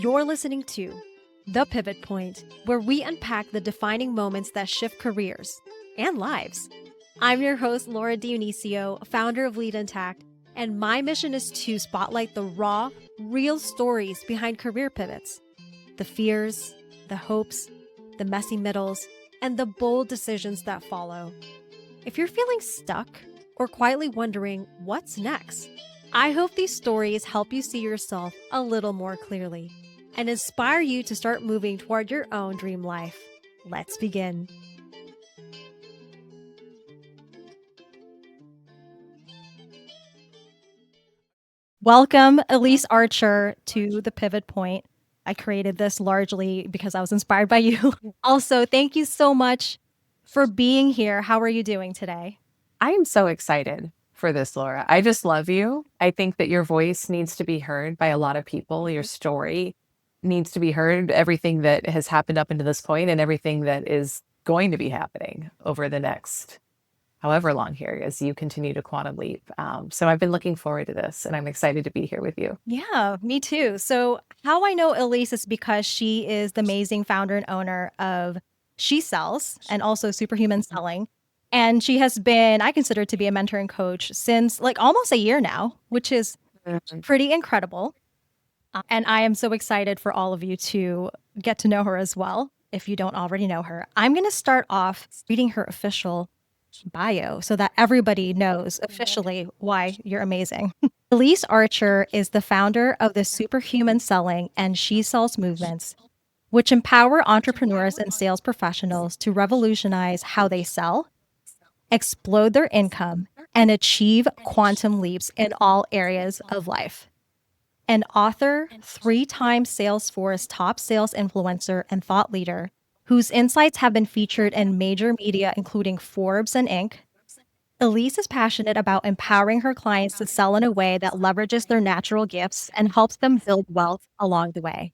You're listening to The Pivot Point, where we unpack the defining moments that shift careers and lives. I'm your host, Laura Dionisio, founder of Lead Intact, and my mission is to spotlight the raw, real stories behind career pivots, the fears, the hopes, the messy middles, and the bold decisions that follow. If you're feeling stuck or quietly wondering what's next, I hope these stories help you see yourself a little more clearly and inspire you to start moving toward your own dream life. Let's begin. Welcome, Elyse Archer, to The Pivot Point. I created this largely because I was inspired by you. Also, thank you so much for being here. How are you doing today? I am so excited for this, Laura. I just love you. I think that your voice needs to be heard by a lot of people. Your story needs to be heard. Everything that has happened up until this point and everything that is going to be happening over the next however long here as you continue to quantum leap. So I've been looking forward to this and I'm excited to be here with you. Yeah, me too. So, how I know Elyse is because she is the amazing founder and owner of She Sells and also Superhuman Selling. And she has been, I consider to be a mentor and coach since like almost a year now, which is Mhm. pretty incredible. And I am so excited for all of you to get to know her as well, if you don't already know her. I'm going to start off reading her official bio so that everybody knows officially why you're amazing. Elyse Archer is the founder of the Superhuman Selling and She Sells movements, which empower entrepreneurs and sales professionals to revolutionize how they sell, explode their income, and achieve quantum leaps in all areas of life. An author, 3-time Salesforce top sales influencer, and thought leader, whose insights have been featured in major media including Forbes and Inc., Elyse is passionate about empowering her clients to sell in a way that leverages their natural gifts and helps them build wealth along the way.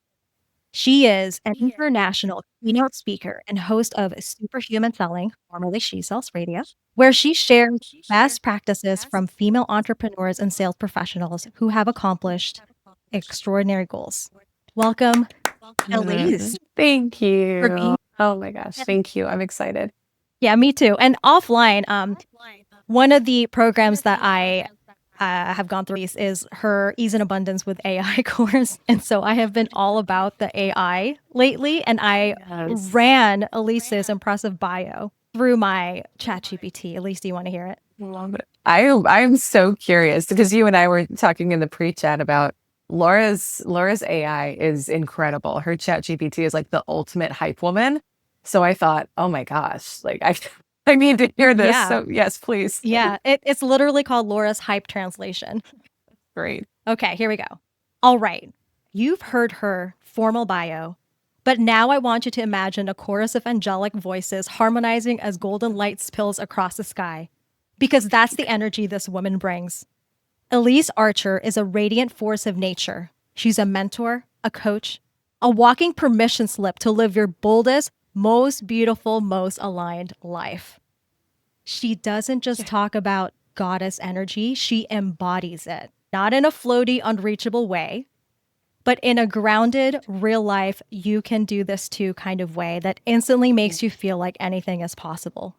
She is an international keynote speaker and host of Superhuman Selling, formerly She Sells Radio, where she shares best practices from female entrepreneurs and sales professionals who have accomplished extraordinary goals. Welcome, Elyse. Thank For being you. Oh my gosh. Thank you. I'm excited. Yeah, me too. And offline, one of the programs that I have gone through is her Ease in Abundance with AI course. And so I have been all about the AI lately. And I Yes. ran Elise's impressive bio through my ChatGPT. Elyse, do you want to hear it? Love it. I'm so curious because you and I were talking in the pre-chat about Laura's AI is incredible. Her chat GPT is like the ultimate hype woman. So I thought, oh my gosh, like I need to hear this. Yeah. So yes, please. Yeah. It's literally called Laura's Hype Translation. Great. Okay, here we go. All right. You've heard her formal bio, but now I want you to imagine a chorus of angelic voices harmonizing as golden light spills across the sky, because that's the energy this woman brings. Elyse Archer is a radiant force of nature. She's a mentor, a coach, a walking permission slip to live your boldest, most beautiful, most aligned life. She doesn't just talk about goddess energy, she embodies it, not in a floaty, unreachable way, but in a grounded, real life, you can do this too kind of way that instantly makes you feel like anything is possible.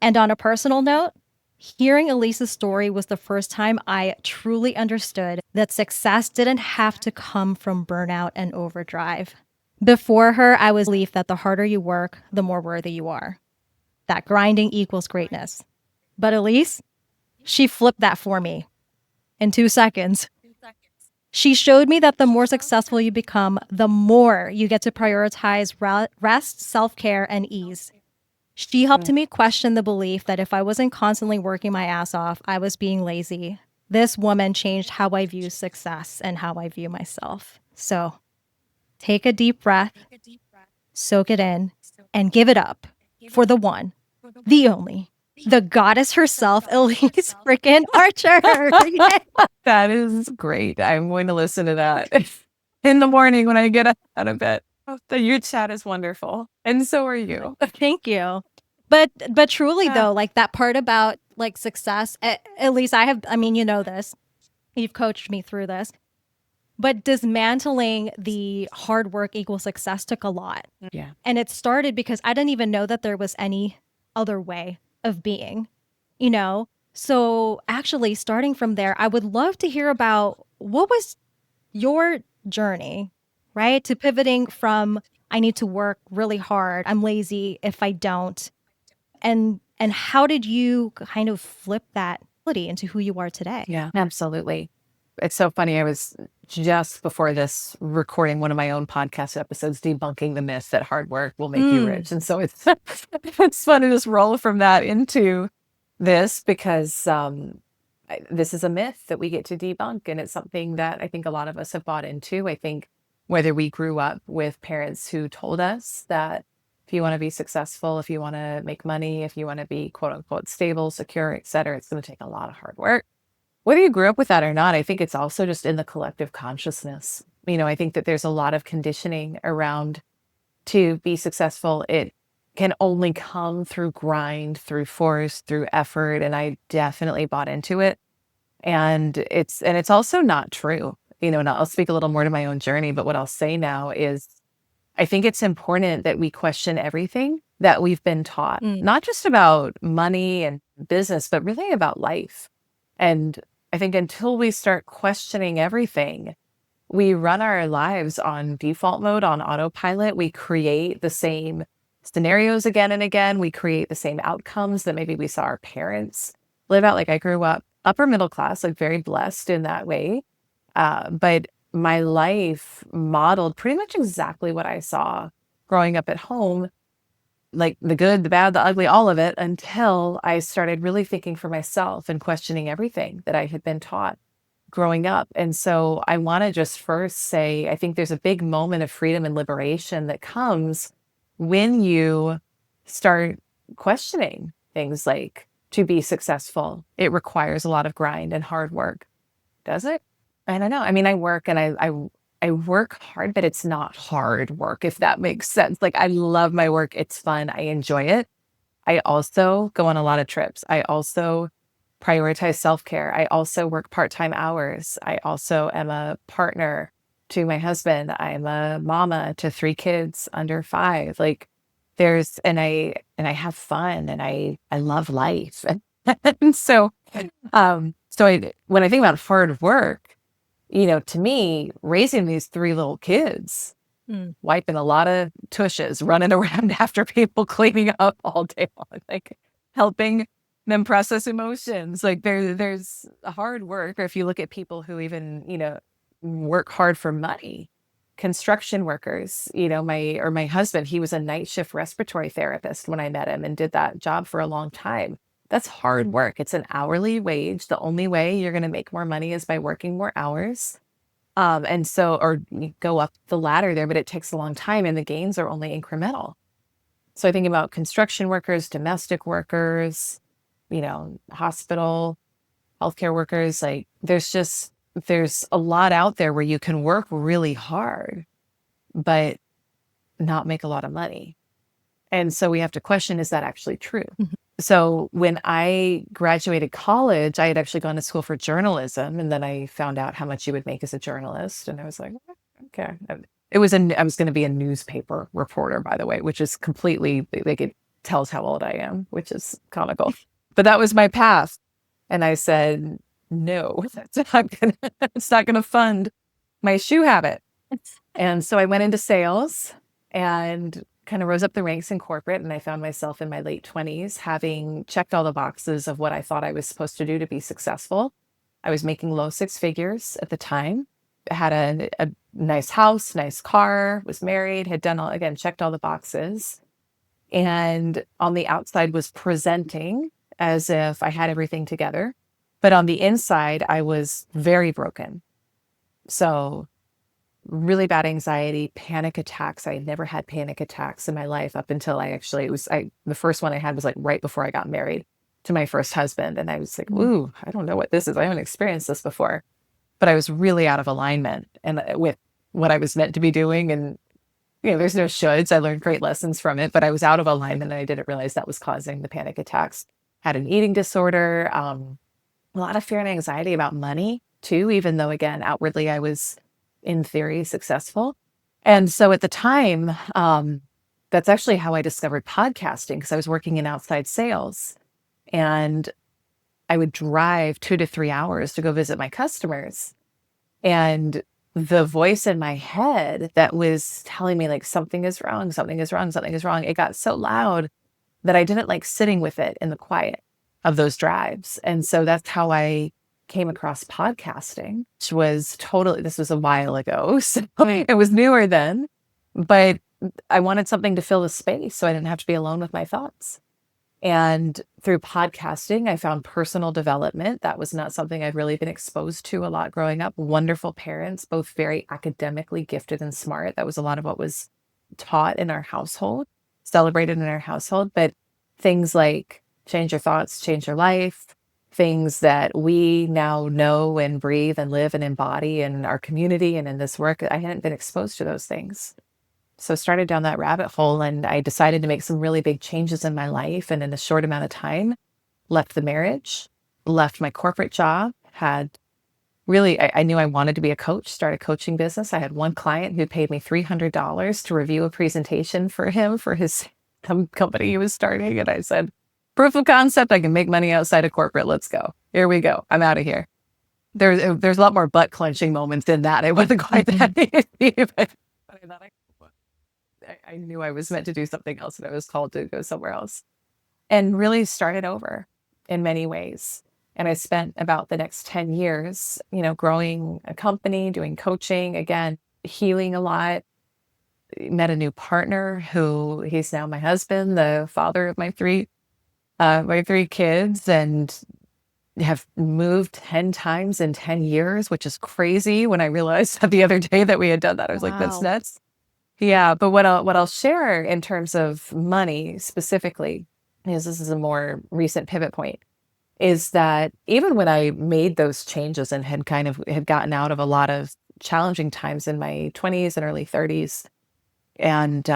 And on a personal note, hearing Elise's story was the first time I truly understood that success didn't have to come from burnout and overdrive. Before her, I was believed that the harder you work, the more worthy you are. That grinding equals greatness. But Elyse, she flipped that for me in 2 seconds. She showed me that the more successful you become, the more you get to prioritize rest, self-care, and ease. She helped me question the belief that if I wasn't constantly working my ass off, I was being lazy. This woman changed how I view success and how I view myself. So take a deep breath, soak it in, and give it up for the one, the only, the goddess herself, Elyse freaking Archer. That is great. I'm going to listen to that in the morning when I get out of bed. Your chat is wonderful. And so are you. Thank you. But truly though, like that part about like success, at least I mean, you know this, you've coached me through this. But dismantling the hard work equals success took a lot. Yeah. And it started because I didn't even know that there was any other way of being, you know? So actually, starting from there, I would love to hear about what was your journey, right? To pivoting from I need to work really hard, I'm lazy if I don't. And how did you kind of flip that ability into who you are today? Yeah, absolutely. It's so funny. I was just before this recording one of my own podcast episodes debunking the myth that hard work will make you Mm, rich. And so it's it's fun to just roll from that into this because this is a myth that we get to debunk, and it's something that I think a lot of us have bought into. I think whether we grew up with parents who told us that if you want to be successful, if you want to make money, if you want to be quote unquote stable, secure, et cetera, it's going to take a lot of hard work. Whether you grew up with that or not, I think it's also just in the collective consciousness. I think that there's a lot of conditioning around to be successful. It can only come through grind, through force, through effort. And I definitely bought into it. And it's also not true. And I'll speak a little more to my own journey, but what I'll say now is I think it's important that we question everything that we've been taught, mm, not just about money and business, but really about life. And I think until we start questioning everything, we run our lives on default mode, on autopilot. We create the same scenarios again and again. We create the same outcomes that maybe we saw our parents live out. Like I grew up upper middle class, like very blessed in that way. But my life modeled pretty much exactly what I saw growing up at home, like the good, the bad, the ugly, all of it, until I started really thinking for myself and questioning everything that I had been taught growing up. And so I want to just first say, I think there's a big moment of freedom and liberation that comes when you start questioning things like to be successful, it requires a lot of grind and hard work. Does it? I don't know. I mean, I work and I work hard, but it's not hard work, if that makes sense. Like I love my work. It's fun. I enjoy it. I also go on a lot of trips. I also prioritize self-care. I also work part-time hours. I also am a partner to my husband. I'm a mama to 3 kids under 5. Like and I have fun and I love life. And so when I think about hard work, to me, raising these 3 little kids, mm. wiping a lot of tushes, running around after people, cleaning up all day long, like helping them process emotions. Like there's a hard work. Or if you look at people who even, work hard for money, construction workers, my husband, he was a night shift respiratory therapist when I met him and did that job for a long time. That's hard work. It's an hourly wage. The only way you're going to make more money is by working more hours. And so, or you go up the ladder there, but it takes a long time and the gains are only incremental. So I think about construction workers, domestic workers, hospital, healthcare workers. Like there's a lot out there where you can work really hard, but not make a lot of money. And so we have to question, is that actually true? Mhm. So when I graduated college, I had actually gone to school for journalism, and then I found out how much you would make as a journalist, and I was like, okay. I was going to be a newspaper reporter, by the way, which is completely like it tells how old I am, which is comical. But that was my path, and I said, no, it's not going to fund my shoe habit. And so I went into sales and kind of rose up the ranks in corporate. And I found myself in my late 20s having checked all the boxes of what I thought I was supposed to do to be successful. I was making low 6 figures at the time. I had a nice house, nice car, was married, had done all, again, checked all the boxes. And on the outside was presenting as if I had everything together. But on the inside, I was very broken. So really bad anxiety, panic attacks. I had never had panic attacks in my life up until the first one I had was like right before I got married to my first husband. And I was like, Mm. ooh, I don't know what this is. I haven't experienced this before. But I was really out of alignment and with what I was meant to be doing. And, there's no shoulds. I learned great lessons from it, but I was out of alignment and I didn't realize that was causing the panic attacks. Had an eating disorder, a lot of fear and anxiety about money too, even though again, outwardly I was in theory, successful. And so at the time, that's actually how I discovered podcasting, because I was working in outside sales, and I would drive 2 to 3 hours to go visit my customers. And the voice in my head that was telling me like something is wrong, something is wrong, something is wrong, it got so loud that I didn't like sitting with it in the quiet of those drives. And so that's how I came across podcasting, which was totally, this was a while ago. So it was newer then, but I wanted something to fill the space so I didn't have to be alone with my thoughts. And through podcasting, I found personal development. That was not something I'd really been exposed to a lot growing up. Wonderful parents, both very academically gifted and smart. That was a lot of what was taught in our household, celebrated in our household. But things like change your thoughts, change your life, things that we now know and breathe and live and embody in our community and in this work, I hadn't been exposed to those things. So started down that rabbit hole, and I decided to make some really big changes in my life. And in a short amount of time, left the marriage, left my corporate job, had really, I knew I wanted to be a coach, start a coaching business. I had one client who paid me $300 to review a presentation for him for his company he was starting. And I said, proof of concept, I can make money outside of corporate. Let's go. Here we go. I'm out of here. There's a lot more butt clenching moments in that. It wasn't quite that easy, but I thought I knew I was meant to do something else, and I was called to go somewhere else, and really started over in many ways. And I spent about the next 10 years, growing a company, doing coaching, again, healing a lot. Met a new partner who he's now my husband, the father of my three kids, and have moved 10 times in 10 years, which is crazy. When I realized that the other day that we had done that, I was like, that's Wow. nuts. Yeah, but what I'll share in terms of money specifically, is this is a more recent pivot point, is that even when I made those changes and had gotten out of a lot of challenging times in my 20s and early 30s, and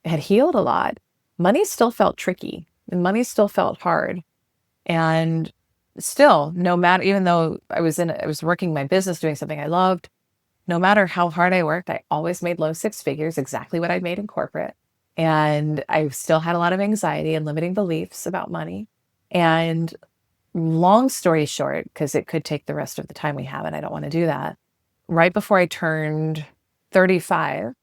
had healed a lot, money still felt tricky and money still felt hard. And still, no matter, even though I was working my business, doing something I loved, no matter how hard I worked, I always made low six figures, exactly what I'd made in corporate. And I still had a lot of anxiety and limiting beliefs about money. And long story short, because it could take the rest of the time we have, and I don't want to do that. Right before I turned 35,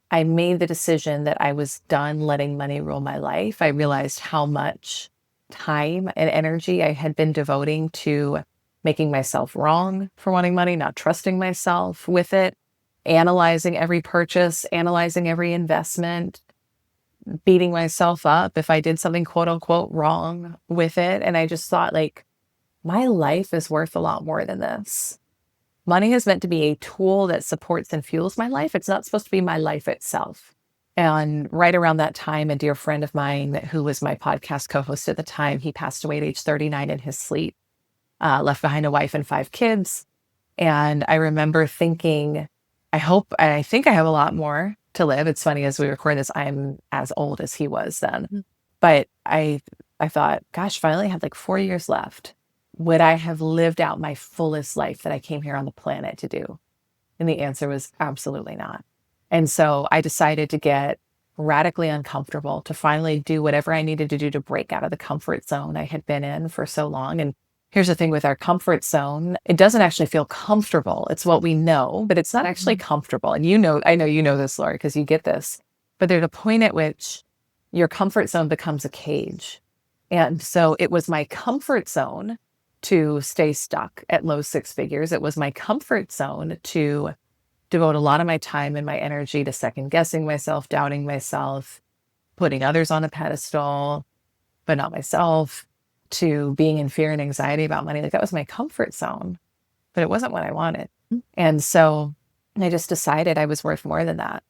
I made the decision that I was done letting money rule my life. I realized how much time and energy I had been devoting to making myself wrong for wanting money, not trusting myself with it, analyzing every purchase, analyzing every investment, beating myself up if I did something quote unquote wrong with it. And I just thought, like, my life is worth a lot more than this. Money is meant to be a tool that supports and fuels my life. It's not supposed to be my life itself. And right around that time, a dear friend of mine who was my podcast co-host at the time, he passed away at age 39 in his sleep, left behind a wife and 5 kids. And I remember thinking, I think I have a lot more to live. It's funny, as we record this, I'm as old as he was then. But I thought, gosh, if I only had like 4 years left, would I have lived out my fullest life that I came here on the planet to do? And the answer was absolutely not. And so I decided to get radically uncomfortable, to finally do whatever I needed to do to break out of the comfort zone I had been in for so long. And here's the thing with our comfort zone, it doesn't actually feel comfortable. It's what we know, but it's not actually comfortable. And I know you know this, Laura, because you get this. But there's a point at which your comfort zone becomes a cage. And so it was my comfort zone to stay stuck at low six figures. It was my comfort zone to devote a lot of my time and my energy to second guessing myself, doubting myself, putting others on a pedestal, but not myself, to being in fear and anxiety about money. Like, that was my comfort zone, but it wasn't what I wanted. And so I just decided I was worth more than that.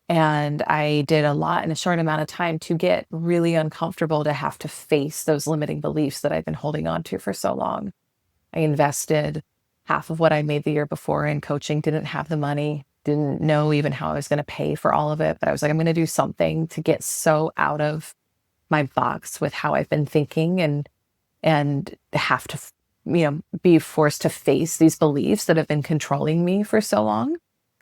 And I did a lot in a short amount of time to get really uncomfortable, to have to face those limiting beliefs that I've been holding on to for so long. I invested half of what I made the year before in coaching, didn't have the money, didn't know even how I was going to pay for all of it. But I was like, I'm going to do something to get so out of my box with how I've been thinking, and have to, be forced to face these beliefs that have been controlling me for so long.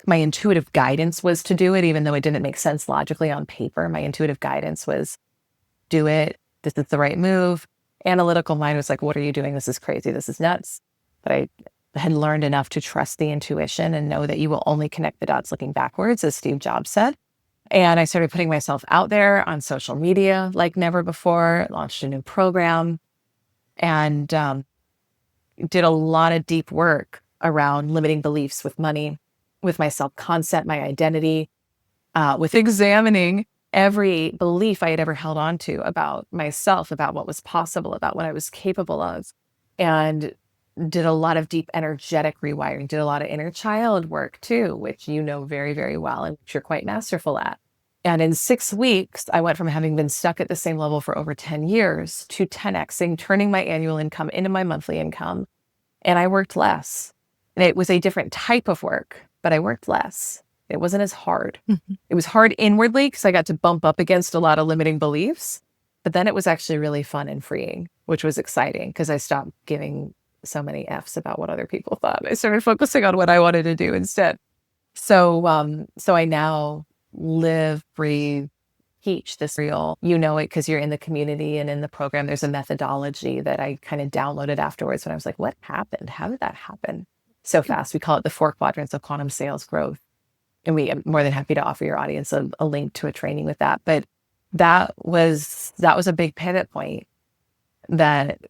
my intuitive guidance was to do it, even though it didn't make sense logically on paper. My intuitive guidance was do it. This is the right move. Analytical mind was like, what are you doing? This is crazy. This is nuts. But I had learned enough to trust the intuition and know that you will only connect the dots looking backwards, as Steve Jobs said. And I started putting myself out there on social media like never before, launched a new program, and did a lot of deep work around limiting beliefs with money, with my self-concept, my identity, with examining every belief I had ever held on to about myself, about what was possible, about what I was capable of, and did a lot of deep energetic rewiring, did a lot of inner child work too, which you know very, very well and which you're quite masterful at. And in 6 weeks, I went from having been stuck at the same level for over 10 years to 10xing, turning my annual income into my monthly income. And I worked less. And it was a different type of work, but I worked less. It wasn't as hard. Mhm. It was hard inwardly because I got to bump up against a lot of limiting beliefs. But then it was actually really fun and freeing, which was exciting because I stopped giving so many F's about what other people thought. I started focusing on what I wanted to do instead. So I now live, breathe, teach this real, you know it because you're in the community and in the program. There's a methodology that I kind of downloaded afterwards when I was like, what happened? How did that happen so fast? We call it the 4 quadrants of quantum sales growth. And I'm more than happy to offer your audience a link to a training with that. But that was a big pivot point that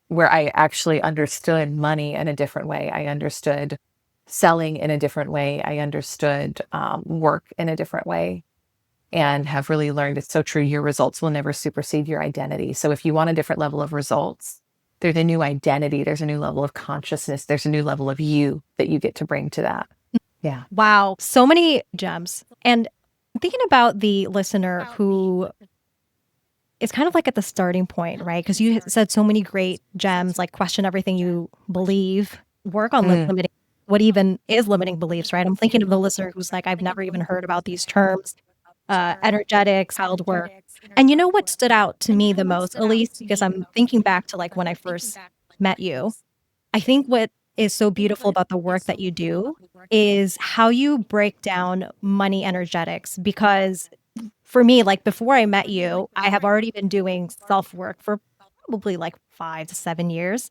where I actually understood money in a different way. I understood selling in a different way. I understood work in a different way, and have really learned it's so true. Your results will never supersede your identity. So if you want a different level of results, there's a new identity, there's a new level of consciousness, there's a new level of you that you get to bring to that. Yeah. Wow, so many gems. And thinking about the listener who is kind of like at the starting point, right? Because you said so many great gems, like question everything you believe, work on limiting what even is limiting beliefs, right? I'm thinking of the listener who's like, I've never even heard about these terms, energetics, child work. And you know what stood out to me the most, Elyse, because I'm thinking back to like when I first met you. I think what is so beautiful about the work that you do is how you break down money energetics. Because for me, like before I met you, I have already been doing self work for probably like 5 to 7 years.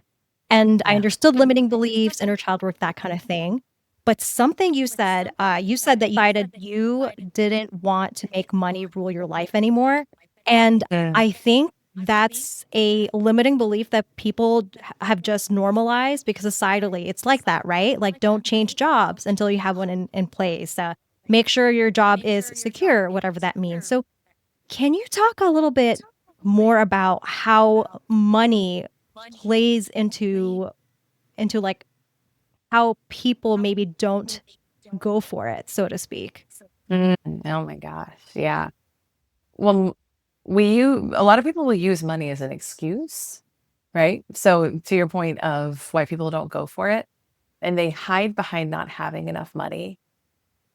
And I Yeah. understood limiting beliefs, inner child work, that kind of thing. But something you said that you decided you didn't want to make money rule your life anymore. And Mm. I think that's a limiting belief that people have just normalized because societally it's like that, right? Like, don't change jobs until you have one in place. Make sure your job is secure, whatever that means. So, can you talk a little bit more about how money plays into like how people maybe don't go for it, so to speak? Mm. Oh my gosh. Yeah. Well, a lot of people will use money as an excuse, right? So to your point of why people don't go for it, and they hide behind not having enough money.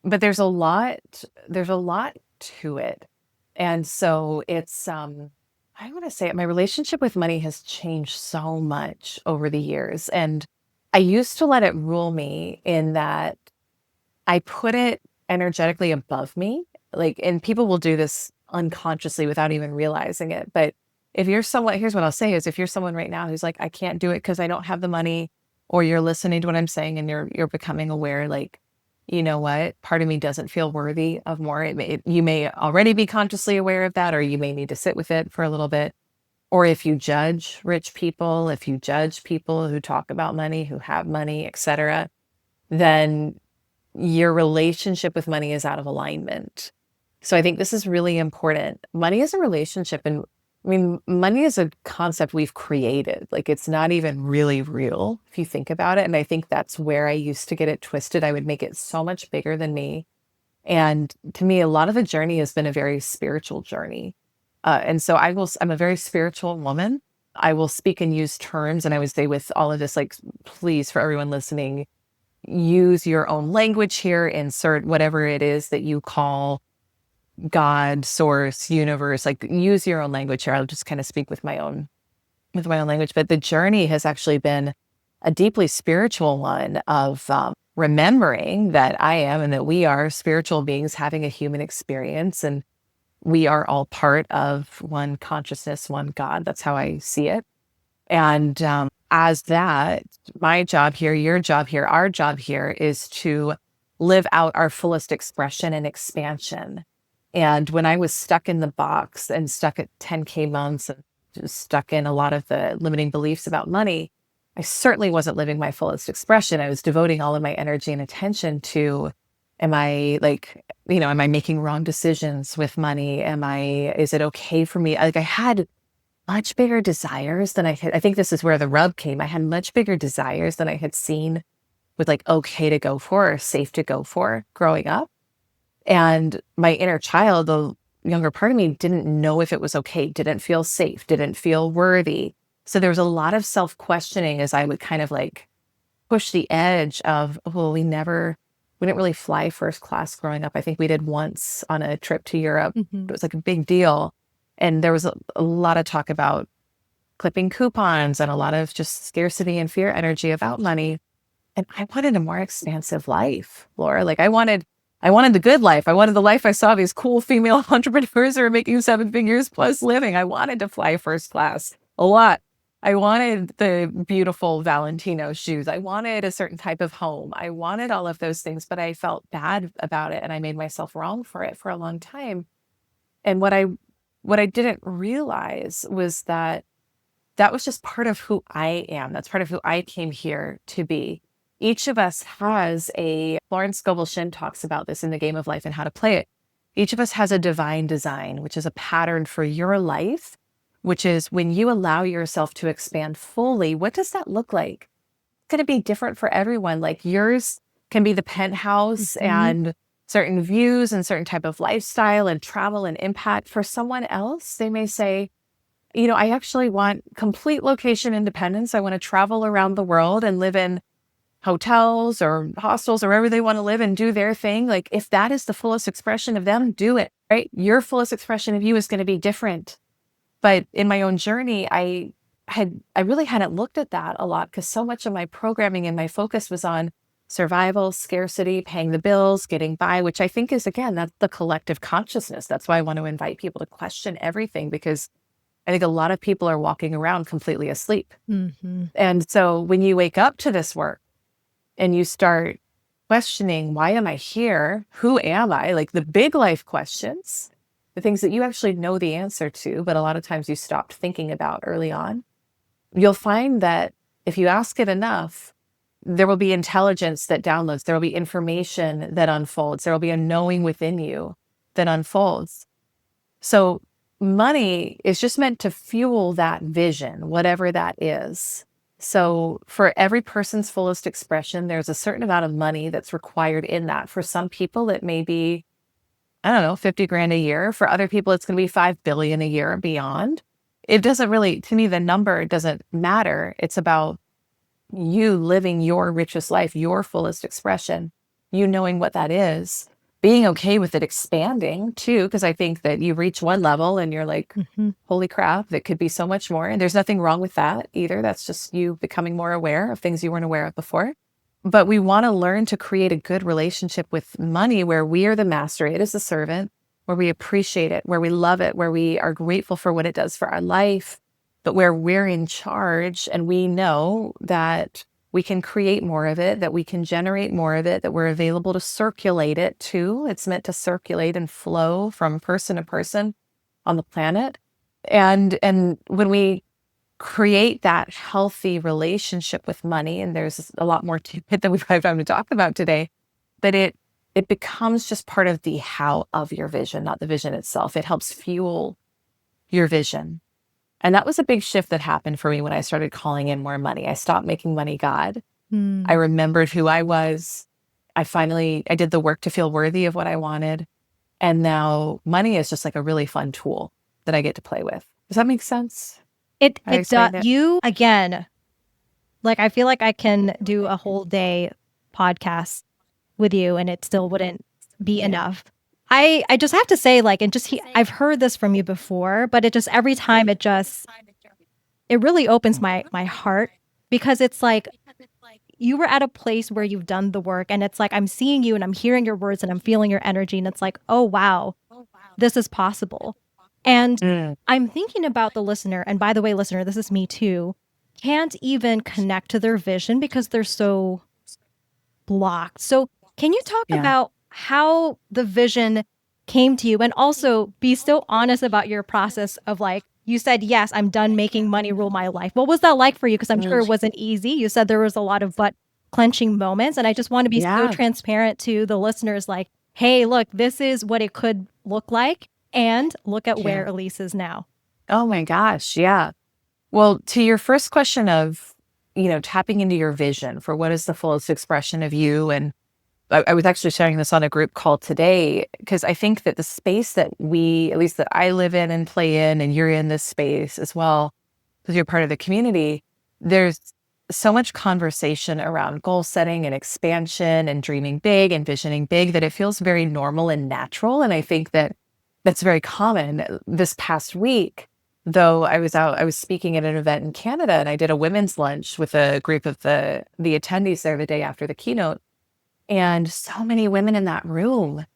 But there's a lot to it. And so it's I want to say it, my relationship with money has changed so much over the years. And I used to let it rule me in that I put it energetically above me. Like, and people will do this unconsciously without even realizing it. But if you're someone, here's what I'll say is if you're someone right now who's like, I can't do it because I don't have the money, or you're listening to what I'm saying and you're becoming aware, like, you know what, part of me doesn't feel worthy of more. You may already be consciously aware of that, or you may need to sit with it for a little bit. Or if you judge rich people, if you judge people who talk about money, who have money, etc., then your relationship with money is out of alignment. So I think this is really important. Money is a relationship. And I mean, money is a concept we've created. Like, it's not even really real if you think about it. And I think that's where I used to get it twisted. I would make it so much bigger than me. And to me, a lot of the journey has been a very spiritual journey. And so I'm a very spiritual woman. I will speak and use terms. And I would say with all of this, like, please, for everyone listening, use your own language here, insert whatever it is that you call God, source, universe, like use your own language here. I'll just kind of speak with my own language. But the journey has actually been a deeply spiritual one of remembering that I am and that we are spiritual beings having a human experience, and we are all part of one consciousness, one God. That's how I see it. And as that, my job here, your job here, our job here is to live out our fullest expression and expansion. And when I was stuck in the box and stuck at 10K months and just stuck in a lot of the limiting beliefs about money, I certainly wasn't living my fullest expression. I was devoting all of my energy and attention to, am I like, am I making wrong decisions with money? Is it okay for me? Like I had much bigger desires than I think this is where the rub came. I had much bigger desires than I had seen with like okay to go for or safe to go for growing up. And my inner child, the younger part of me, didn't know if it was okay, didn't feel safe, didn't feel worthy. So there was a lot of self-questioning as I would kind of like push the edge of, well, we didn't really fly first class growing up. I think we did once on a trip to Europe. Mm-hmm. It was like a big deal. And there was a lot of talk about clipping coupons and a lot of just scarcity and fear energy about money. And I wanted a more expansive life, Laura. Like I wanted the good life. I wanted the life I saw these cool female entrepreneurs who are making 7 figures plus living. I wanted to fly first class a lot. I wanted the beautiful Valentino shoes. I wanted a certain type of home. I wanted all of those things, but I felt bad about it and I made myself wrong for it for a long time. And what I didn't realize was that that was just part of who I am. That's part of who I came here to be. Each of us has Florence Scovel Shinn talks about this in The Game of Life and How to Play It. Each of us has a divine design, which is a pattern for your life, which is when you allow yourself to expand fully, what does that look like? It's going to be different for everyone. Like yours can be the penthouse and certain views and certain type of lifestyle and travel and impact. For someone else, they may say, I actually want complete location independence. I want to travel around the world and live in hotels or hostels or wherever they want to live and do their thing. Like if that is the fullest expression of them, do it, right? Your fullest expression of you is going to be different. But in my own journey, I really hadn't looked at that a lot because so much of my programming and my focus was on survival, scarcity, paying the bills, getting by, which I think is, again, that's the collective consciousness. That's why I want to invite people to question everything, because I think a lot of people are walking around completely asleep. Mm-hmm. And so when you wake up to this work and you start questioning, why am I here? Who am I? Like the big life questions, the things that you actually know the answer to, but a lot of times you stopped thinking about early on, you'll find that if you ask it enough, there will be intelligence that downloads. There will be information that unfolds. There will be a knowing within you that unfolds. So money is just meant to fuel that vision, whatever that is. So for every person's fullest expression, there's a certain amount of money that's required in that. For some people, it may be, I don't know, 50 grand a year. For other people, it's going to be 5 billion a year and beyond. It doesn't really, to me, the number doesn't matter. It's about you living your richest life, your fullest expression, you knowing what that is, being okay with it expanding too, because I think that you reach one level and you're like, holy crap, that could be so much more. And there's nothing wrong with that either. That's just you becoming more aware of things you weren't aware of before. But we want to learn to create a good relationship with money where we are the master, it is the servant, where we appreciate it, where we love it, where we are grateful for what it does for our life, but where we're in charge and we know that we can create more of it, that we can generate more of it, that we're available to circulate it too. It's meant to circulate and flow from person to person on the planet. And when we create that healthy relationship with money, and there's a lot more to it than we've had time to talk about today, but it becomes just part of the how of your vision, not the vision itself. It helps fuel your vision. And that was a big shift that happened for me when I started calling in more money. I stopped making money God. I remembered who I was. I did the work to feel worthy of what I wanted. And now money is just like a really fun tool that I get to play with. Does that make sense? It does. You, again, like I feel like I can do a whole day podcast with you and it still wouldn't be enough. I just have to say, like, and just I've heard this from you before, but it just every time it really opens my heart, because it's like you were at a place where you've done the work and it's like, I'm seeing you and I'm hearing your words and I'm feeling your energy. And it's like, oh, wow, this is possible. And Mm, I'm thinking about the listener. And by the way, listener, this is me too, can't even connect to their vision because they're so blocked. So, can you talk yeah. about how the vision came to you and also be so honest about your process of like, you said, yes, I'm done making money rule my life. What was that like for you? Because I'm sure Mm, it wasn't easy. You said there was a lot of butt clenching moments. And I just want to be so yeah. transparent to the listeners like, hey, look, this is what it could look like. And look at where Yeah. Elyse is now. Oh my gosh. Yeah. Well, to your first question of, tapping into your vision for what is the fullest expression of you. And I was actually sharing this on a group call today because I think that the space that at least that I live in and play in, and you're in this space as well, because you're part of the community, there's so much conversation around goal setting and expansion and dreaming big and visioning big that it feels very normal and natural. And I think that that's very common. This past week, though, I was speaking at an event in Canada and I did a women's lunch with a group of the attendees there the day after the keynote. And so many women in that room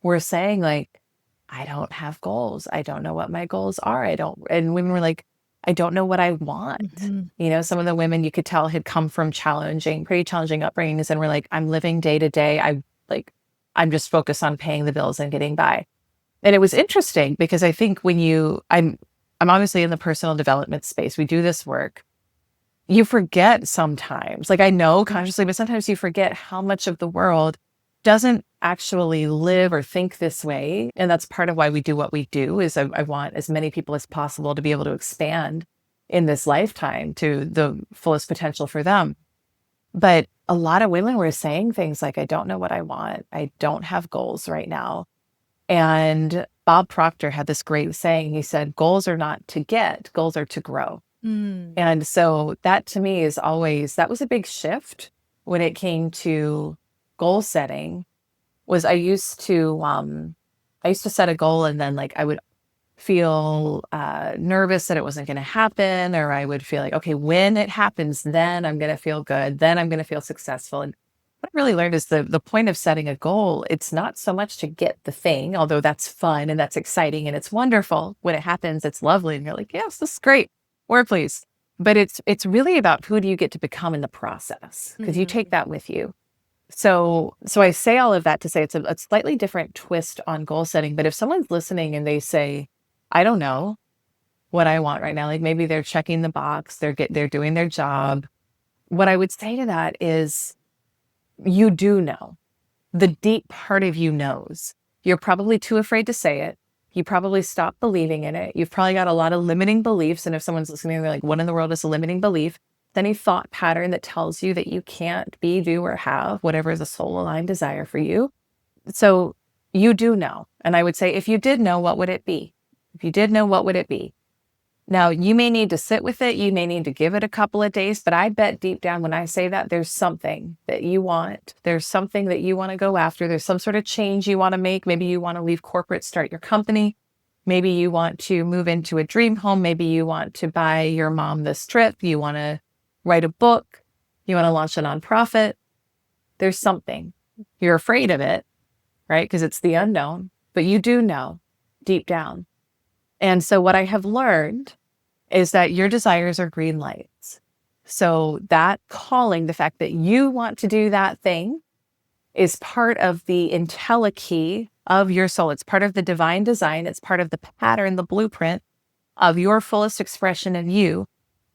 were saying like, I don't have goals. I don't know what my goals are. And women were like, I don't know what I want. Mhm. Some of the women you could tell had come from pretty challenging upbringings and were like, I'm living day to day. I'm just focused on paying the bills and getting by. And it was interesting because I think I'm obviously in the personal development space. We do this work. You forget sometimes, like I know consciously, but sometimes you forget how much of the world doesn't actually live or think this way. And that's part of why we do what we do is I want as many people as possible to be able to expand in this lifetime to the fullest potential for them. But a lot of women were saying things like, I don't know what I want. I don't have goals right now. And Bob Proctor had this great saying. He said, goals are not to get, goals are to grow. Mm. And so that to me that was a big shift when it came to goal setting was I used to set a goal and then like I would feel nervous that it wasn't going to happen, or I would feel like, okay, when it happens, then I'm going to feel good. Then I'm going to feel successful. And what I really learned is the point of setting a goal. It's not so much to get the thing, although that's fun and that's exciting and it's wonderful. When it happens, it's lovely. And you're like, yes, this is great. More please. But it's really about who do you get to become in the process because you take Mhm. that with you. So I say all of that to say it's a slightly different twist on goal setting. But if someone's listening and they say, I don't know what I want right now, like maybe they're checking the box, they're doing their job. What I would say to that is you do know. The deep part of you knows. You're probably too afraid to say it. You probably stopped believing in it. You've probably got a lot of limiting beliefs. And if someone's listening, they're like, what in the world is a limiting belief? Then a thought pattern that tells you that you can't be, do, or have whatever is a soul aligned desire for you. So you do know. And I would say, if you did know, what would it be? If you did know, what would it be? Now, you may need to sit with it. You may need to give it a couple of days, but I bet deep down when I say that, there's something that you want. There's something that you want to go after. There's some sort of change you want to make. Maybe you want to leave corporate, start your company. Maybe you want to move into a dream home. Maybe you want to buy your mom this trip. You want to write a book. You want to launch a nonprofit. There's something. You're afraid of it, right? Because it's the unknown, but you do know deep down. And so what I have learned is that your desires are green lights. So that calling, the fact that you want to do that thing is part of the IntelliKey of your soul. It's part of the divine design. It's part of the pattern, the blueprint of your fullest expression in you.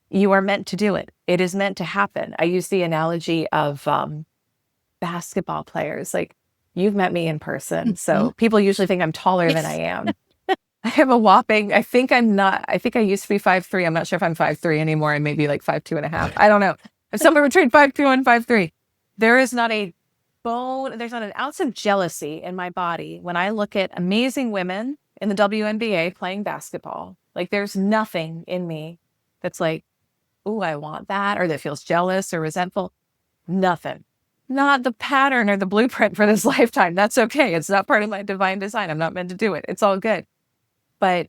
You are meant to do it. It is meant to happen. I use the analogy of basketball players. Like you've met me in person. Mhm. So people usually think I'm taller than I Yes. am. I have a whopping, I think I'm not, I think I used to be 5'3". I'm not sure if I'm 5'3" anymore. I may be like 5'2.5". I don't know. I'm somewhere between 5'2" and 5'3". There is not a bone, there's not an ounce of jealousy in my body when I look at amazing women in the WNBA playing basketball. Like there's nothing in me that's like, ooh, I want that, or that feels jealous or resentful. Nothing. Not the pattern or the blueprint for this lifetime. That's okay. It's not part of my divine design. I'm not meant to do it. It's all good. But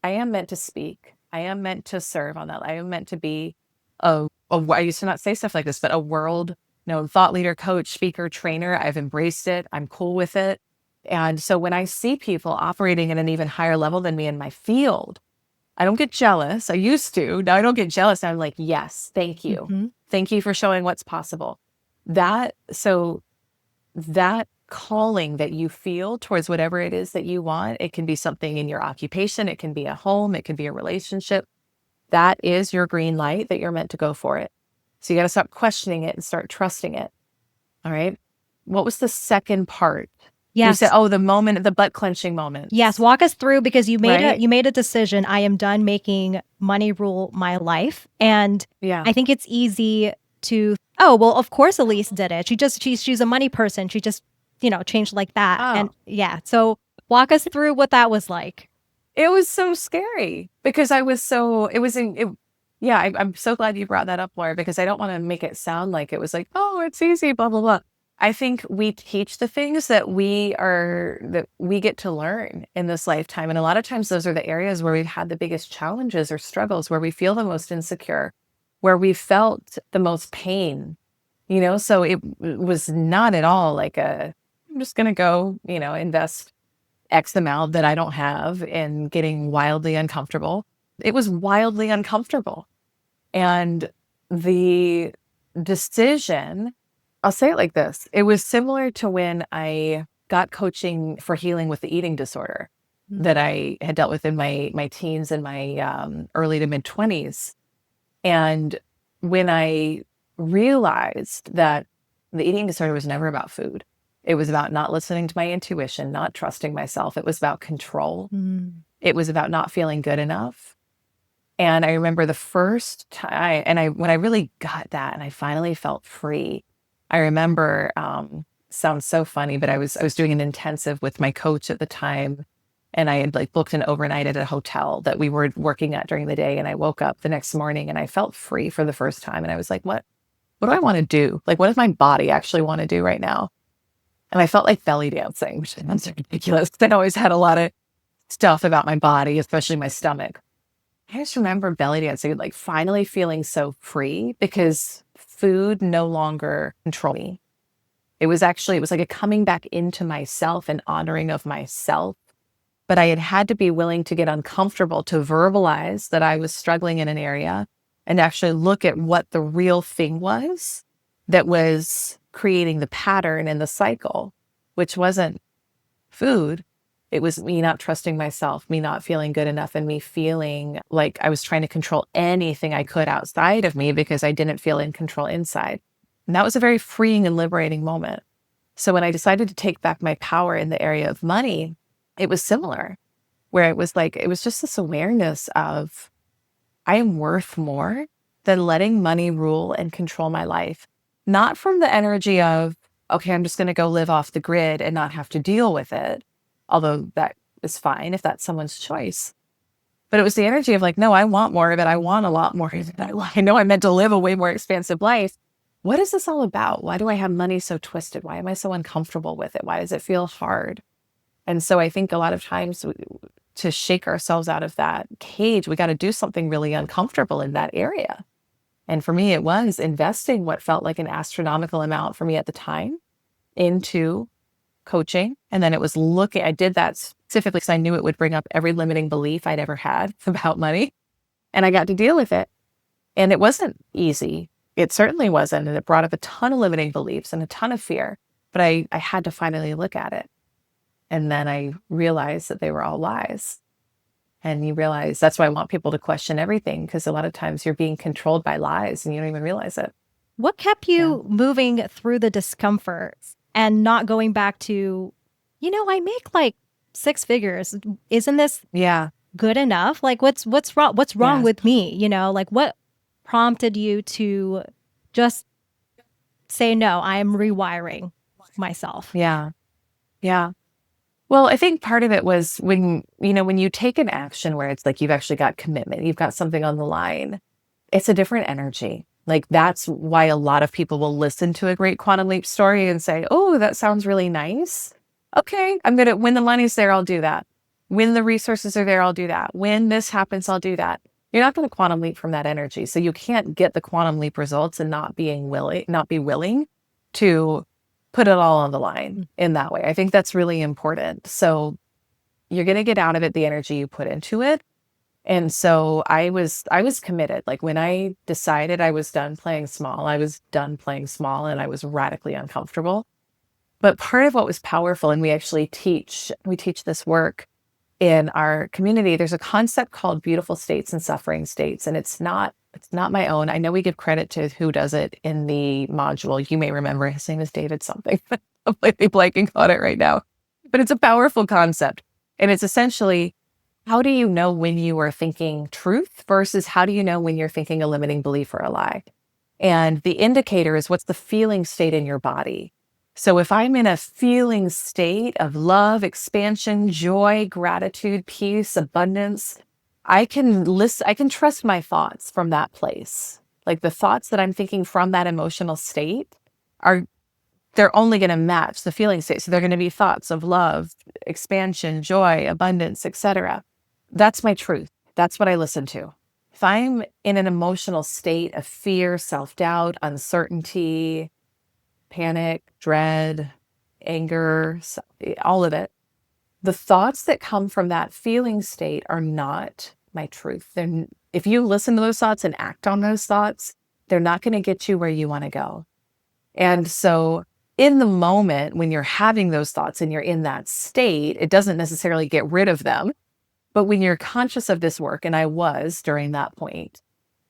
I am meant to speak. I am meant to serve on that. I am meant to be a I used to not say stuff like this, but a world known thought leader, coach, speaker, trainer. I've embraced it. I'm cool with it. And so when I see people operating at an even higher level than me in my field, I don't get jealous. I used to. Now I don't get jealous. I'm like, yes, thank you. Mm-hmm. Thank you for showing what's possible. So that calling that you feel towards whatever it is that you want, it can be something in your occupation, it can be a home, it can be a relationship. That is your green light that you're meant to go for it. So you got to stop questioning it and start trusting it. All right. What was the second part? You said, Yes. oh, the butt clenching Yes, moments, walk us through, because right? you made a decision. I am done making money rule my life. And Yeah. I think it's easy to, oh, well, of course Elyse did it. She's a money person. She just, changed like that. And Oh, yeah. So walk us through what that was like. it was so scary because I was so, it was in, it, yeah, I'm so glad you brought that up, Laura, because I don't want to make it sound like it was like, oh, it's easy, blah, blah, blah. I think we teach the things that we get to learn in this lifetime. And a lot of times those are the areas where we've had the biggest challenges or struggles, where we feel the most insecure, where we felt the most pain, so it was not at all like I'm just going to go, invest X amount that I don't have and getting wildly uncomfortable. It was wildly uncomfortable. And the decision, I'll say it like this, it was similar to when I got coaching for healing with the eating disorder that I had dealt with in my teens and my early to mid 20s. And when I realized that the eating disorder was never about food, it was about not listening to my intuition, not trusting myself. It was about control. Mm. It was about not feeling good enough. And I remember the first time, when I really got that and I finally felt free, I remember, sounds so funny, but I was doing an intensive with my coach at the time. And I had like booked an overnight at a hotel that we were working at during the day. And I woke up the next morning and I felt free for the first time. And I was like, what do I want to do? Like, what does my body actually want to do right now? And I felt like belly dancing, which sounds ridiculous. I always had a lot of stuff about my body, especially my stomach. I just remember belly dancing, like finally feeling so free because food no longer controlled me. It was like a coming back into myself and honoring of myself. But I had to be willing to get uncomfortable to verbalize that I was struggling in an area and actually look at what the real thing was that was creating the pattern and the cycle, which wasn't food. It was me not trusting myself, me not feeling good enough, and me feeling like I was trying to control anything I could outside of me because I didn't feel in control inside. And that was a very freeing and liberating moment. So when I decided to take back my power in the area of money, it was similar, where it was like, it was just this awareness of I am worth more than letting money rule and control my life. Not from the energy of, okay, I'm just going to go live off the grid and not have to deal with it. Although that is fine if that's someone's choice. But it was the energy of like, no, I want more of it. I want a lot more of it. I know I'm meant to live a way more expansive life. What is this all about? Why do I have money so twisted? Why am I so uncomfortable with it? Why does it feel hard? And so I think a lot of times to shake ourselves out of that cage, we got to do something really uncomfortable in that area. And for me, it was investing what felt like an astronomical amount for me at the time into coaching. And then it was I did that specifically because I knew it would bring up every limiting belief I'd ever had about money. And I got to deal with it. And it wasn't easy. It certainly wasn't. And it brought up a ton of limiting beliefs and a ton of fear. But I had to finally look at it. And then I realized that they were all lies. And you realize that's why I want people to question everything, because a lot of times you're being controlled by lies and you don't even realize it. What kept Yeah. you moving through the discomfort and not going back to, I make like 6 figures. Isn't this Yeah. good enough? Like what's wrong? What's wrong Yes. with me? Like what prompted you to just say, no, I am rewiring myself? Yeah. Yeah. Well, I think part of it was when you take an action where it's like you've actually got commitment, you've got something on the line, it's a different energy. Like that's why a lot of people will listen to a great quantum leap story and say, oh, that sounds really nice. Okay, when the money's there, I'll do that. When the resources are there, I'll do that. When this happens, I'll do that. You're not going to quantum leap from that energy. So you can't get the quantum leap results and not be willing to put it all on the line in that way. I think that's really important. So you're going to get out of it the energy you put into it. And so I was committed. Like when I decided I was done playing small, I was done playing small and I was radically uncomfortable. But part of what was powerful, and we teach this work in our community, there's a concept called beautiful states and suffering states. And it's not my own. I know we give credit to who does it in the module. You may remember his name is David something. I'm completely blanking on it right now. But it's a powerful concept. And it's essentially, how do you know when you are thinking truth versus how do you know when you're thinking a limiting belief or a lie? And the indicator is, what's the feeling state in your body? So if I'm in a feeling state of love, expansion, joy, gratitude, peace, abundance, I can trust my thoughts from that place. Like the thoughts that I'm thinking from that emotional state are, they're only going to match the feeling state. So they're going to be thoughts of love, expansion, joy, abundance, etc. That's my truth. That's what I listen to. If I'm in an emotional state of fear, self-doubt, uncertainty, panic, dread, anger, all of it, the thoughts that come from that feeling state are not my truth. If you listen to those thoughts and act on those thoughts, they're not going to get you where you want to go. And so in the moment when you're having those thoughts and you're in that state, it doesn't necessarily get rid of them. But when you're conscious of this work, and I was during that point,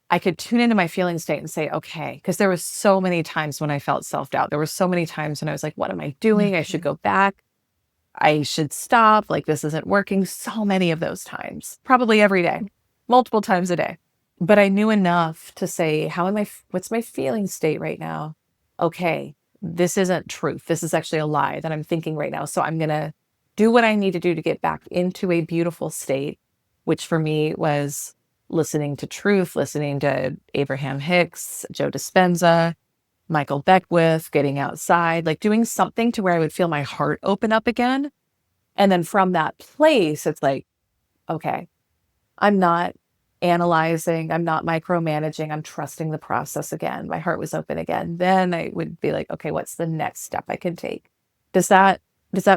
I could tune into my feeling state and say, okay, because there was so many times when I felt self-doubt. There were so many times when I was like, what am I doing? I should go back. I should stop. Like, this isn't working. So many of those times, probably every day, multiple times a day. But I knew enough to say, what's my feeling state right now? Okay, this isn't truth. This is actually a lie that I'm thinking right now. So I'm going to do what I need to do to get back into a beautiful state, which for me was listening to truth, listening to Abraham Hicks, Joe Dispenza, Michael Beckwith, getting outside, like doing something to where I would feel my heart open up again. And then from that place, it's like, okay, I'm not analyzing, I'm not micromanaging, I'm trusting the process again. My heart was open again. Then I would be like, okay, what's the next step I can take? Does that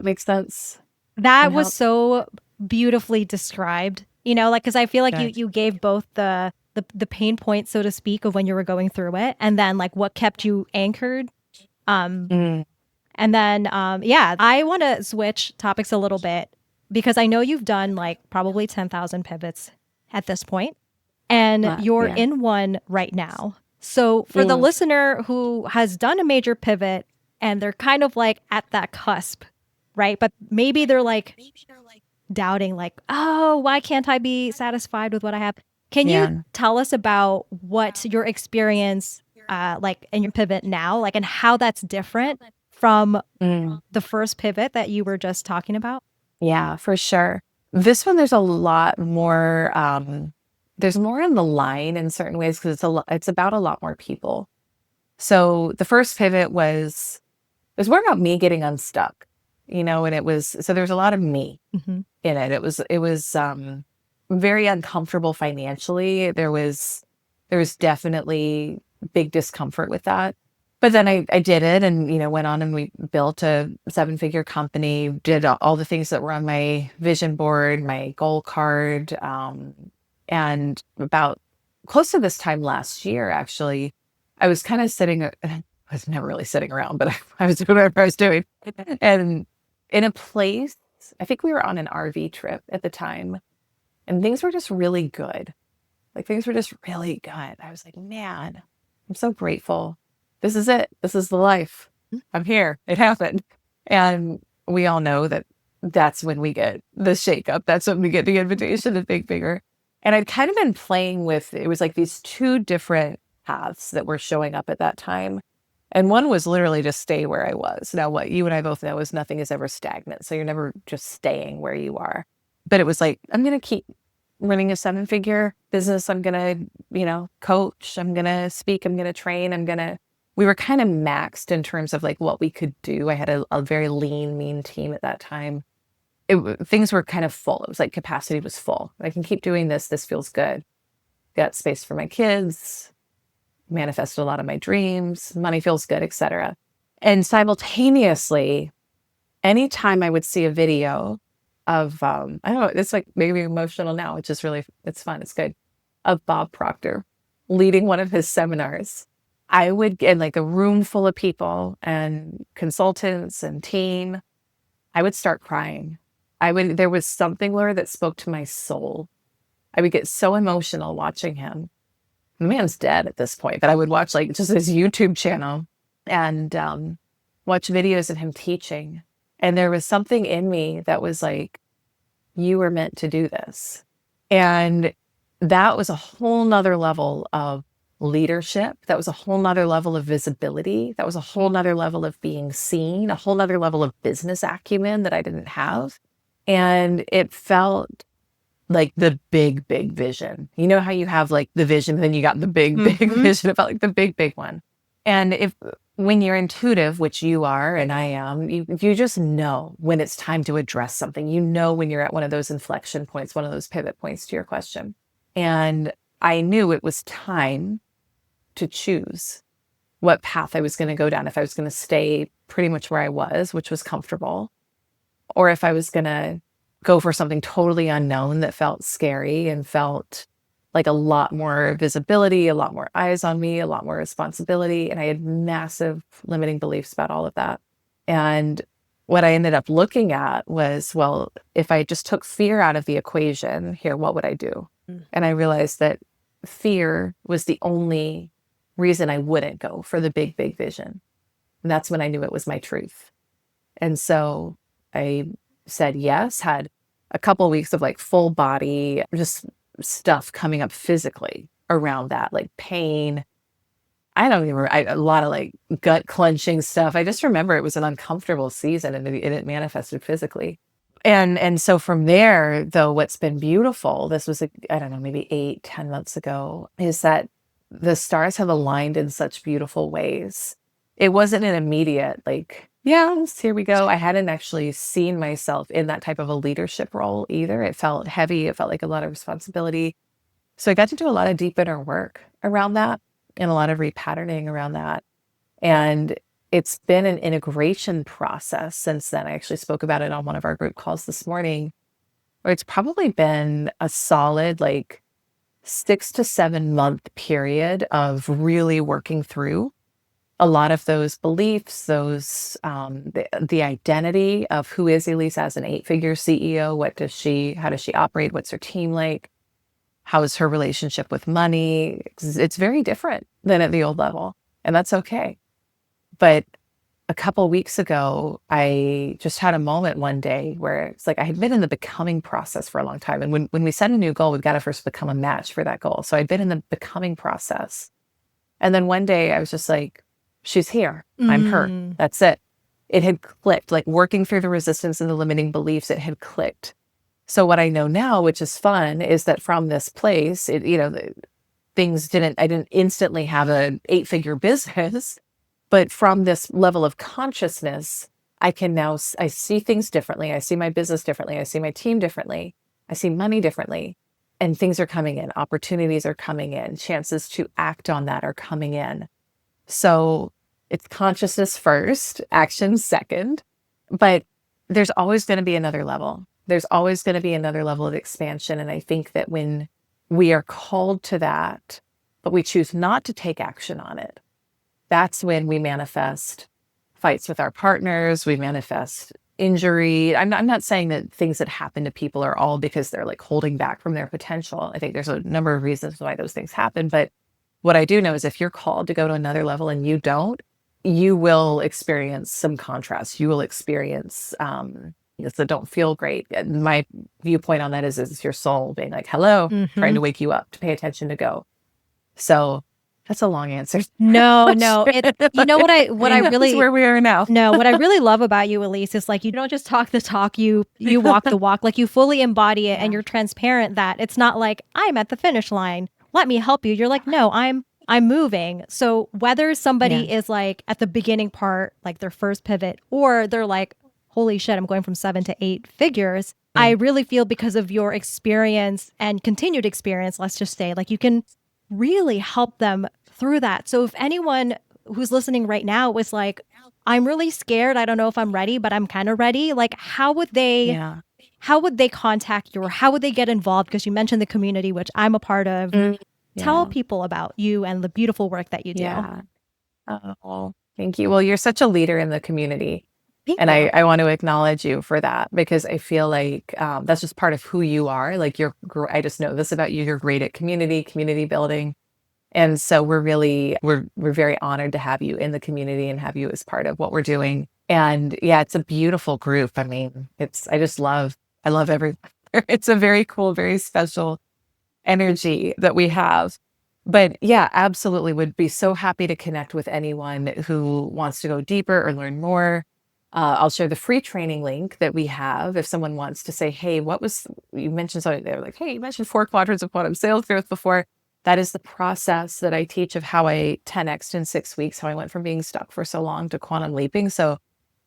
make sense That and was help? so beautifully described, like, because I feel like you Good. you gave both the pain points, so to speak, of when you were going through it, and then like what kept you anchored. Um, Mm, and then yeah, I want to switch topics a little bit because I know you've done like probably 10,000 pivots at this point, and you're yeah. in one right now. So for the Mm, listener who has done a major pivot and they're kind of like at that cusp, right? But maybe they're like doubting, like, oh, why can't I be satisfied with what I have? Can you yeah. tell us about what your experience, like, in your pivot now, like, and how that's different from Mm. the first pivot that you were just talking about? Yeah, for sure. This one, there's a lot more, there's more in the line in certain ways because it's about a lot more people. So the first pivot was more about me getting unstuck, and so there's a lot of me Hmm. in it. It was very uncomfortable financially. There was definitely big discomfort with that. But then I did it and, went on and we built a seven-figure company, did all the things that were on my vision board, my goal card. And about close to this time last year, actually, I was kind of I was never really sitting around, but I was doing whatever I was doing. And in a place, I think we were on an RV trip at the time, and things were just really good. Like things were just really good. I was like, man, I'm so grateful. This is it. This is the life. I'm here. It happened. And we all know that that's when we get the shakeup. That's when we get the invitation to think bigger. And I'd kind of been playing with, it was like these two different paths that were showing up at that time. And one was literally just stay where I was. Now, what you and I both know is nothing is ever stagnant. So you're never just staying where you are. But it was like, I'm going to keep running a seven-figure business. I'm going to, coach. I'm going to speak. I'm going to train. We were kind of maxed in terms of like what we could do. I had a very lean, mean team at that time. Things were kind of full. It was like capacity was full. I can keep doing this. This feels good. got space for my kids, manifested a lot of my dreams, money feels good, etc. And simultaneously, anytime I would see a video of, I don't know, it's like maybe emotional now, which is really, it's fun, it's good, of Bob Proctor leading one of his seminars, I would get like a room full of people and consultants and team. I would start crying. There was something, Laura, that spoke to my soul. I would get so emotional watching him. The man's dead at this point, but I would watch like just his YouTube channel and watch videos of him teaching. And there was something in me that was like, you were meant to do this. And that was a whole nother level of leadership. That was a whole nother level of visibility. That was a whole nother level of being seen, a whole nother level of business acumen that I didn't have. And it felt like the big, big vision. You know how you have like the vision, and then you got the big, big vision. It felt like the big, big one. And when you're intuitive, which you are and I am, you just know when it's time to address something. You know when you're at one of those inflection points, one of those pivot points to your question. And I knew it was time to choose what path I was going to go down, if I was going to stay pretty much where I was, which was comfortable, or if I was going to go for something totally unknown that felt scary and felt like a lot more visibility, a lot more eyes on me, a lot more responsibility. And I had massive limiting beliefs about all of that. And what I ended up looking at was, well, if I just took fear out of the equation here, what would I do? And I realized that fear was the only reason I wouldn't go for the big, big vision. And that's when I knew it was my truth. And so I said yes, had a couple of weeks of like full body, just stuff coming up physically around that, like pain. I don't even remember, a lot of like gut clenching stuff. I just remember it was an uncomfortable season and it manifested physically. And so from there, though, what's been beautiful, this was, I don't know, maybe 8-10 months ago, is that the stars have aligned in such beautiful ways. It wasn't an immediate, like, yes, here we go. I hadn't actually seen myself in that type of a leadership role either. It felt heavy. It felt like a lot of responsibility. So I got to do a lot of deep inner work around that and a lot of repatterning around that. And it's been an integration process since then. I actually spoke about it on one of our group calls this morning, where it's probably been a solid like 6 to 7 month period of really working through a lot of those beliefs, those the identity of who is Elyse as an 8-figure CEO. How does she operate? What's her team like? How is her relationship with money? It's very different than at the old level, and that's okay. But a couple of weeks ago, I just had a moment one day where it's like I had been in the becoming process for a long time. And when we set a new goal, we've got to first become a match for that goal. So I'd been in the becoming process. And then one day I was just like, she's here. I'm her. That's it. It had clicked, like working through the resistance and the limiting beliefs, it had clicked. So what I know now, which is fun, is that from this place, I didn't instantly have an 8-figure business. But from this level of consciousness, I see things differently. I see my business differently. I see my team differently. I see money differently. And things are coming in. Opportunities are coming in. Chances to act on that are coming in. So it's consciousness first, action second. But there's always going to be another level. There's always going to be another level of expansion. And I think that when we are called to that, but we choose not to take action on it, that's when we manifest fights with our partners. We manifest injury. I'm not saying that things that happen to people are all because they're like holding back from their potential. I think there's a number of reasons why those things happen. But what I do know is if you're called to go to another level and you don't, you will experience some contrast. You will experience things that don't feel great. And my viewpoint on that is it's your soul being like, hello, trying to wake you up to pay attention to go. So that's a long answer. No. You know what I really That's where we are now. No, what I really love about you, Elyse, is like you don't just talk the talk, you walk the walk. Like you fully embody it, and you're transparent that it's not like I'm at the finish line. Let me help you. You're like, no, I'm moving. So whether somebody is like at the beginning part, like their first pivot, or they're like, holy shit, I'm going from 7 to 8 figures, I really feel because of your experience and continued experience, let's just say, like you can really help them through that. So if anyone who's listening right now was like, I'm really scared, I don't know if I'm ready, but I'm kind of ready, like how would they contact you or how would they get involved? Because you mentioned the community, which I'm a part of. Tell Yeah. people about you and the beautiful work that you do. Yeah. Oh, thank you. Well, you're such a leader in the community. Thank And you. I want to acknowledge you for that because I feel like that's just part of who you are. Like I just know this about you. You're great at community building. And so we're very honored to have you in the community and have you as part of what we're doing. And yeah, it's a beautiful group. I mean, I love everyone. It's a very cool, very special energy that we have. But yeah, absolutely would be so happy to connect with anyone who wants to go deeper or learn more. I'll share the free training link that we have if someone wants to say, hey, you mentioned something there, like, hey, you mentioned 4 quadrants of quantum sales growth before. That is the process that I teach of how I 10x'd in 6 weeks, how I went from being stuck for so long to quantum leaping. So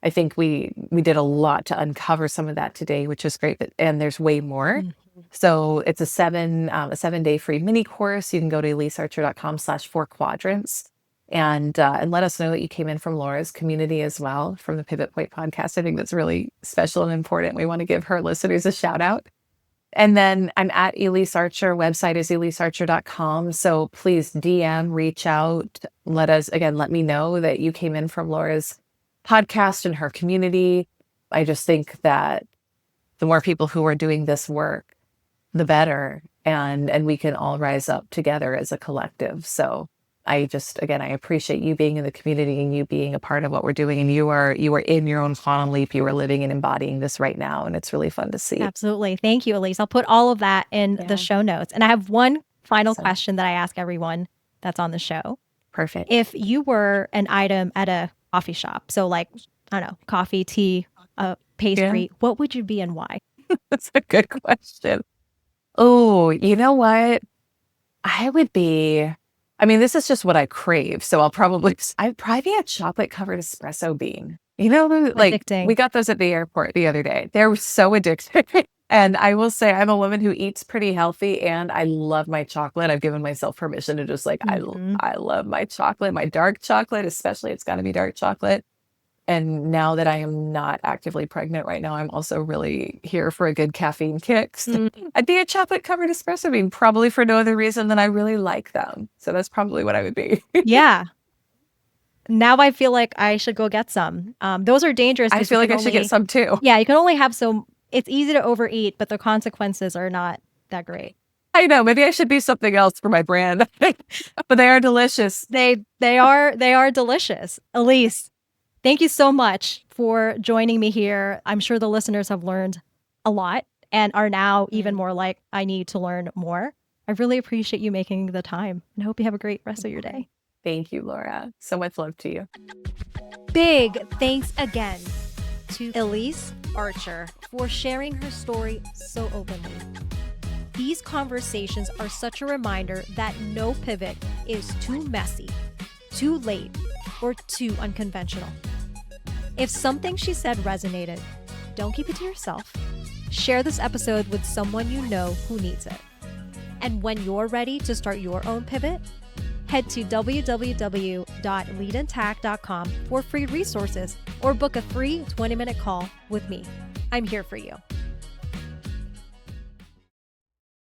I think we did a lot to uncover some of that today, which is great. And there's way more. So it's a 7-day free mini course. You can go to elysearcher.com/4quadrants and let us know that you came in from Laura's community as well, from the Pivot Point podcast. I think that's really special and important. We want to give her listeners a shout out. And then I'm at Elyse Archer. Website is elysearcher.com. So please DM, reach out. Let me know that you came in from Laura's podcast and her community. I just think that the more people who are doing this work, the better. And we can all rise up together as a collective. So I appreciate you being in the community and you being a part of what we're doing. And you are in your own quantum leap. You are living and embodying this right now. And it's really fun to see. Absolutely. Thank you, Elyse. I'll put all of that in the show notes. And I have one final question that I ask everyone that's on the show. Perfect. If you were an item at a coffee shop, so like, I don't know, coffee, tea, pastry, what would you be and why? That's a good question. Oh, you know what? This is just what I crave. So I'd probably be a chocolate covered espresso bean. You know, like Addicting. We got those at the airport the other day. They're so addictive. And I will say I'm a woman who eats pretty healthy and I love my chocolate. I've given myself permission to just I love my chocolate, my dark chocolate, especially it's got to be dark chocolate. And now that I am not actively pregnant right now, I'm also really here for a good caffeine kick. So I'd be a chocolate covered espresso bean, probably for no other reason than I really like them. So that's probably what I would be. Yeah. Now I feel like I should go get some. Those are dangerous. I feel like I should get some too. Yeah, you can only have so. It's easy to overeat, but the consequences are not that great. I know. Maybe I should be something else for my brand, but they are delicious. They are delicious. Elyse, thank you so much for joining me here. I'm sure the listeners have learned a lot and are now even more like, I need to learn more. I really appreciate you making the time and I hope you have a great rest of your day. Thank you, Laura. So much love to you. Big thanks again to Elyse Archer for sharing her story so openly. These conversations are such a reminder that no pivot is too messy, too late, or too unconventional. If something she said resonated, don't keep it to yourself. Share this episode with someone you know who needs it. And when you're ready to start your own pivot, head to www.leadandtack.com for free resources or book a free 20-minute call with me. I'm here for you.